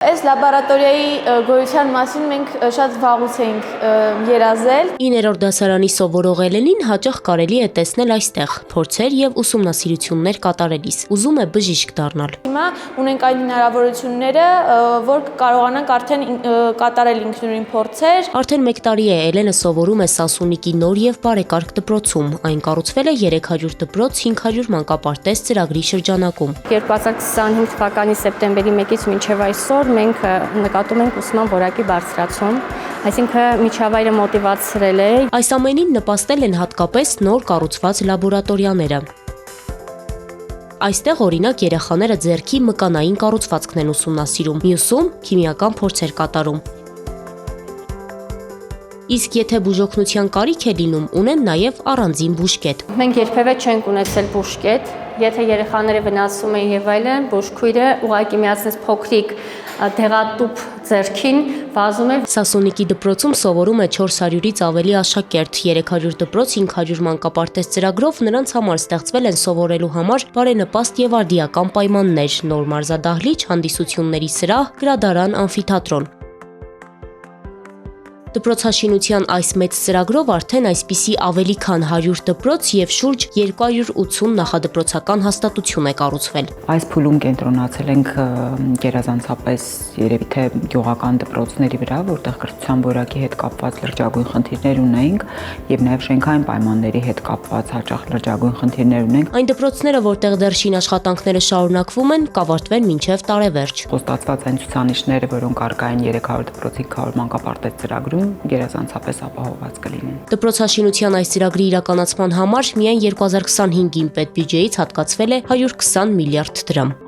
Այս լաբորատորիայի գոյության մասին մենք շատ վաղուց էինք երազել։ 9-րդ դասարանի սովորող Էլենին հաճախ կարելի է տեսնել այստեղ, փորձեր եւ ուսումնասիրություններ կատարելիս, ուզում է բժիշկ դառնալ։ Հիմա ունենք այն հնարավորությունները, որ կարողանանք արդեն կատարել ինքնուրույն փորձեր։ Արդեն 1 տարի է Էլենը սովորում է Սասունիկի նոր եւ բարեկարգ դպրոցում։ Այն կառուցվել է 300 դպրոց 500 մանկապարտեզ ծրագրի շրջանակում։ 2025 թվականի սեպտեմբերի 1-ից մինչև այսօր մենք նկատում ենք ուսման որակի բարձրացում, այսինքն միջավայրը մոտիվացրել է։ Այս ամենին նպաստել են հատկապես նոր կառուցված լաբորատորիաները։ Այստեղ օրինակ երեխաները ձեռքի մկանային կառուցվածքն են ուսումնասիրում, մյուսում քիմիական փորձեր կատարում։ Իսկ եթե բուժօգնության կարիք է լինում, ունեն նաև առանձին բուժկետ։ Մենք երբևէ չենք ունեցել բուժկետ, եթե երեխաները վնասում են եւ այլն, բուժքույրը ուղղակի միացնես փոքրիկ դեղատուփ ձեռքին վազում է։ Սասունիկի դպրոցում սովորում է 400-ից ավելի աշակերտ, 300 դպրոց 500 մանկապարտեզ ծրագրով նրանց համար ստեղծվել են սովորելու համար բարենպաստ եւ արդիական պայմաններ, նոր մարզադահլիճ, հանդիսությունների սրահ, գրադարան, ամֆիթատրոն։ Դպրոցաշինության այս մեծ ծրագրով արդեն այսպիսի ավելի քան 100 դպրոց եւ շուրջ 280 նախադպրոցական հաստատություն է կառուցվել։ Այս փուլում կենտրոնացել ենք գերազանցապես երևի թե գյուղական դպրոցների վրա, որտեղ կրթության որակի հետ կապված լրջագույն խնդիրներ ունենք եւ նաեւ շենքային պայմանների հետ կապված հաճախ լրջագույն խնդիրներ ունենք։ Այն դպրոցները, որտեղ դեռ շինաշխատանքները շարունակվում են, կավարտվեն մինչև տարեվերջ։ Խոստացված այն ցուցանիշները, որոնք առկա են 300 դպրոց 500 մանկապարտեզ ծրագրում, գերազանցապես ապահովված կլինեն։ Դպրոցաշինության այս ծրագրի իրականացման համար միայն 2025-ին պետբյուջեից հատկացվել է 120 միլիարդ դրամ։